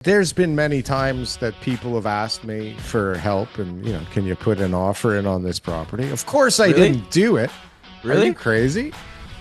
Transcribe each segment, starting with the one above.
There's been many times that people have asked me for help and, can you put an offer in on this property? Of course I didn't do it. Are you crazy?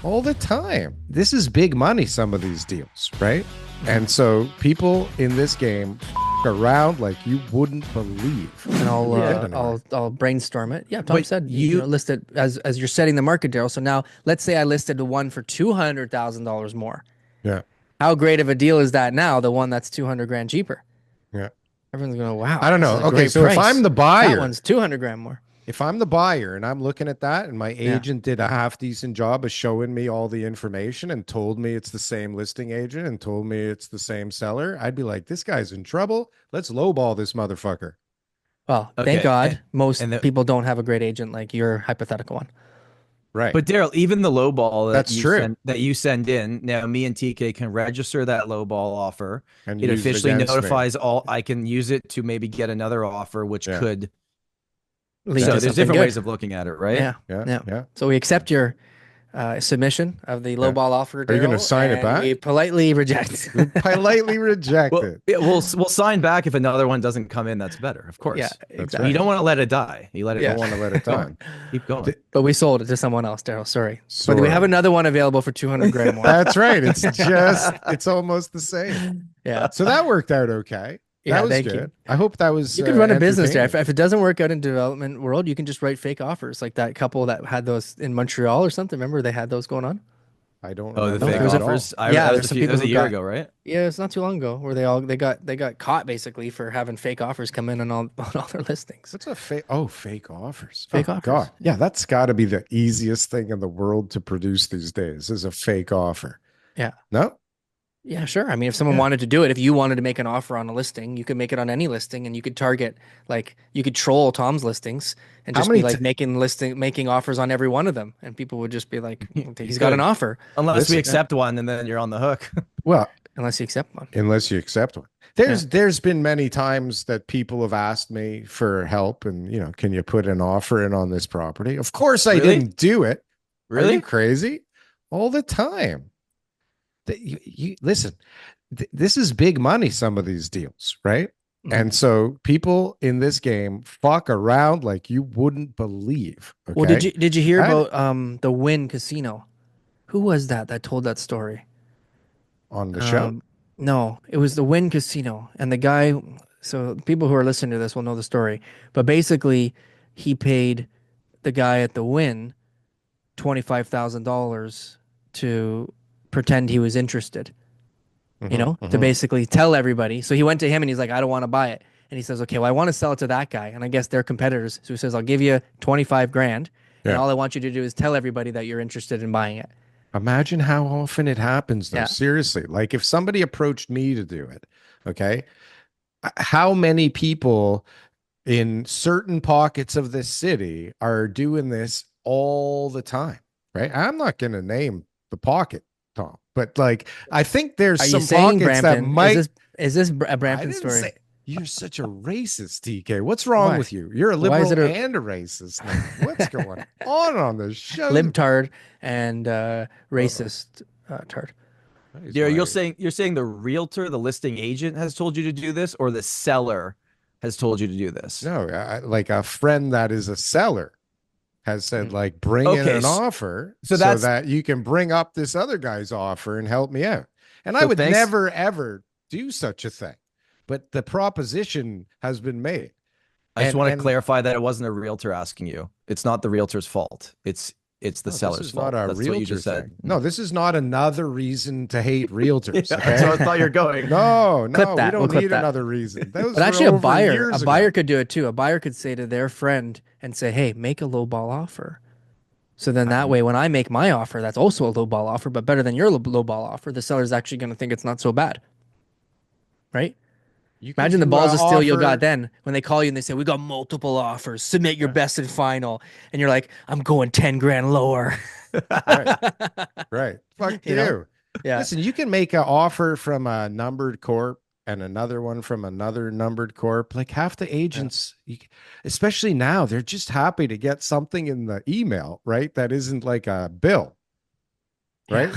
All the time. This is big money, some of these deals, right? And so people in this game around like you wouldn't believe. And I'll brainstorm it. Yeah, Tom said you list it as you're setting the market, Darryl. So now let's say I listed the one for $200,000 more. Yeah. How great of a deal is that now? The one that's 200 grand cheaper. Yeah. Everyone's going, wow. I don't know. Okay, so price. if I'm the buyer, that one's 200 grand more. If I'm the buyer and I'm looking at that and my agent did a half decent job of showing me all the information and told me it's the same listing agent and told me it's the same seller, I'd be like, this guy's in trouble. Let's lowball this motherfucker. Well, thank God most people don't have a great agent like your hypothetical one. Right. But Darryl, even the low ball that you send in, now me and TK can register that low ball offer. And it officially notifies all. I can use it to maybe get another offer, which could. So there's different ways of looking at it, right? Yeah. So we accept your submission of the low ball offer. Are you going to sign it back? We politely reject. Politely reject it. We'll sign back if another one doesn't come in. That's better, of course. Yeah, exactly. You don't want to let it die. You don't want to let it die. Keep going. But we sold it to someone else, Darryl. Sorry. But we have another one available for 200 grand more. That's right. It's almost the same. Yeah. So that worked out okay. Yeah, that was thank good. you. I hope that was. You could run a business there. If it doesn't work out in development world, you can just write fake offers, like that couple that had those in Montreal or something. Remember they had those going on? I don't. Oh, the fake offers. Yeah, there's some people. That was a year ago, right? Yeah, it's not too long ago where they got caught basically for having fake offers come in on all their listings. What's a fake? Oh, fake offers. Fake offers. God, yeah, that's got to be the easiest thing in the world to produce these days. Is a fake offer. Yeah. No. Yeah, sure. I mean, if someone wanted to do it, if you wanted to make an offer on a listing, you could make it on any listing, and you could target, like, you could troll Tom's listings and just be like making offers on every one of them, and people would just be like, he's got an offer. Unless we accept one, and then you're on the hook. Well, unless you accept one. Unless you accept one. There's been many times that people have asked me for help, and can you put an offer in on this property? Of course I didn't do it. Are you crazy? All the time. You listen, this is big money, some of these deals, right? And so people in this game fuck around like you wouldn't believe. Okay? Well, did you hear about the Wynn Casino? Who was that told that story on the show? No, it was the Wynn Casino, and the guy. So people who are listening to this will know the story, but basically, he paid the guy at the Wynn $25,000 to pretend he was interested, to basically tell everybody. So he went to him and he's like, I don't want to buy it. And he says, okay, well, I want to sell it to that guy. And I guess they're competitors. So he says, I'll give you 25 grand. And all I want you to do is tell everybody that you're interested in buying it. Imagine how often it happens, though. Yeah. Seriously. Like if somebody approached me to do it, okay, how many people in certain pockets of this city are doing this all the time, right? I'm not going to name the pocket, Tom, but like I think there's some pockets Brampton? That might. Is this a Brampton story? You're such a racist, TK. What's wrong with you? You're a liberal and a racist. Now. What's going on the show? Libtard and racist tard. You're saying the realtor, the listing agent, has told you to do this, or the seller has told you to do this? No, like a friend that is a seller has said, like, bring in an offer so that you can bring up this other guy's offer and help me out. And I would never, ever do such a thing. But the proposition has been made. I just want to clarify that it wasn't a realtor asking you. It's not the realtor's fault. It's the seller's fault. That's what you just said. No, this is not another reason to hate realtors. That's where I thought you're going. No, we don't need another reason. But actually, a buyer could do it too. A buyer could say to their friend and say, "Hey, make a low ball offer." So then that way, when I make my offer, that's also a low ball offer, but better than your low ball offer. The seller's actually going to think it's not so bad, right? Imagine the balls of steel you got then when they call you and they say, we got multiple offers, submit your best and final. And you're like, I'm going 10 grand lower. Right. Fuck you. Yeah. Listen, you can make an offer from a numbered corp and another one from another numbered corp. Like half the agents, especially now, they're just happy to get something in the email, right? That isn't like a bill, right?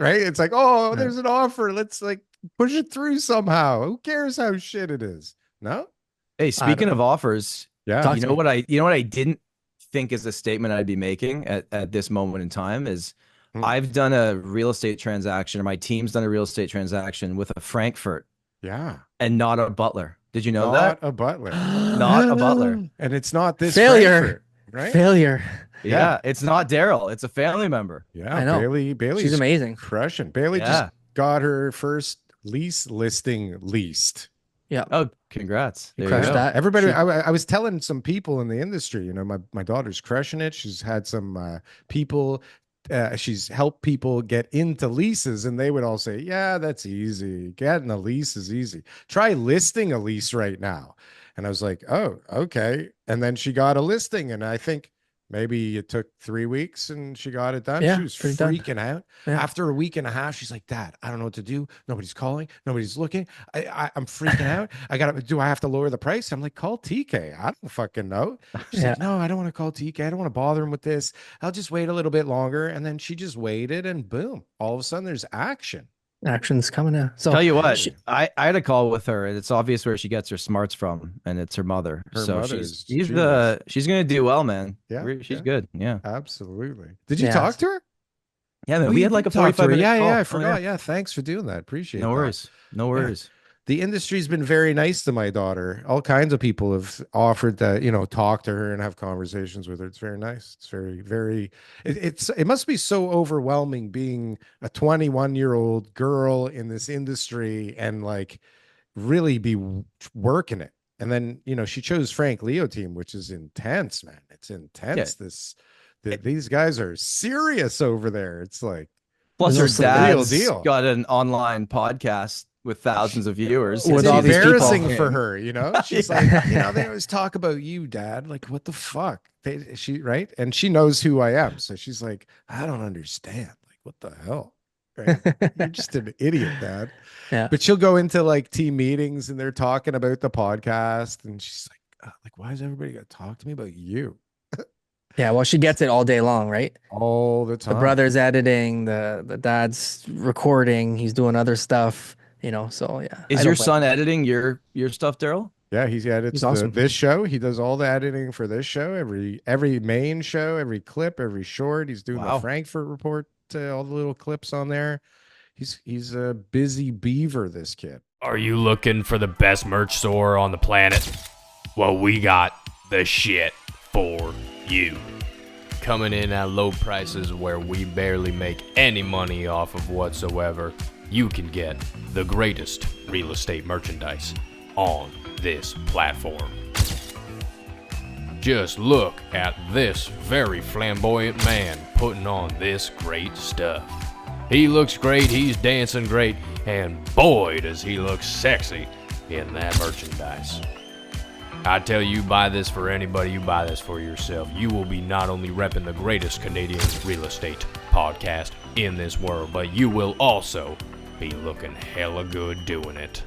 Right. It's like, oh, there's an offer. Let's like Push it through somehow. Who cares how shit it is? No? Hey, speaking of offers, yeah. You know what I didn't think is a statement I'd be making at this moment in time is I've done a real estate transaction, or my team's done a real estate transaction with a Frankfort. Yeah. And not a Butler. Did you know that? Not a Butler. Not a Butler. And it's not this failure. Frankfort, right? Failure. Yeah, it's not Darryl. It's a family member. Yeah, I know. Bailey's she's amazing. Crushing. Bailey just got her first lease listing leased. Yeah. Oh, congrats. There you go. That. Everybody, I was telling some people in the industry, my daughter's crushing it. She's had some people, she's helped people get into leases, and they would all say, yeah, that's easy. Getting a lease is easy. Try listing a lease right now. And I was like, oh, okay. And then she got a listing, and I think maybe it took 3 weeks and she got it done. Yeah, she was freaking out. Yeah. After a week and a half, she's like, Dad, I don't know what to do. Nobody's calling. Nobody's looking. I'm freaking out. Do I have to lower the price? I'm like, call TK. I don't fucking know. She's like, no, I don't want to call TK. I don't want to bother him with this. I'll just wait a little bit longer. And then she just waited, and boom, all of a sudden there's action. Action's coming now. So tell you what, I had a call with her, and it's obvious where she gets her smarts from, and it's her mother. She's gonna do well, man. Yeah, she's good. Yeah, absolutely. Did you talk to her? Yeah, man. We had like a 45-minute call. Yeah, I forgot. Yeah, thanks for doing that. Appreciate it. No worries. No worries. The industry's been very nice to my daughter. All kinds of people have offered to, talk to her and have conversations with her. It's very nice. It's very, very, it must be so overwhelming being a 21-year-old girl in this industry and like really be working it. And then, she chose Frank Leo team, which is intense, man. It's intense. Yeah. These guys are serious over there. It's like, plus her dad's got an online podcast with thousands of viewers. It's embarrassing for her, She's like, they always talk about you, Dad. Like, what the fuck? Right? And she knows who I am. So she's like, I don't understand. Like, what the hell? Right? You're just an idiot, Dad. Yeah. But she'll go into like team meetings and they're talking about the podcast. And she's like, why is everybody got to talk to me about you? Yeah, well, she gets it all day long, right? All the time. The brother's editing, the dad's recording, he's doing other stuff. So yeah. Is your son editing your stuff, Darryl? Yeah, he edits awesome. This show. He does all the editing for this show. Every main show, every clip, every short. He's doing the Frankfort report, all the little clips on there. He's a busy beaver, this kid. Are you looking for the best merch store on the planet? Well, we got the shit for you. Coming in at low prices where we barely make any money off of whatsoever. You can get the greatest real estate merchandise on this platform. Just look at this very flamboyant man putting on this great stuff. He looks great, he's dancing great, and boy does he look sexy in that merchandise. I tell you, buy this for anybody, you buy this for yourself. You will be not only repping the greatest Canadian real estate podcast in this world, but you will also be looking hella good doing it.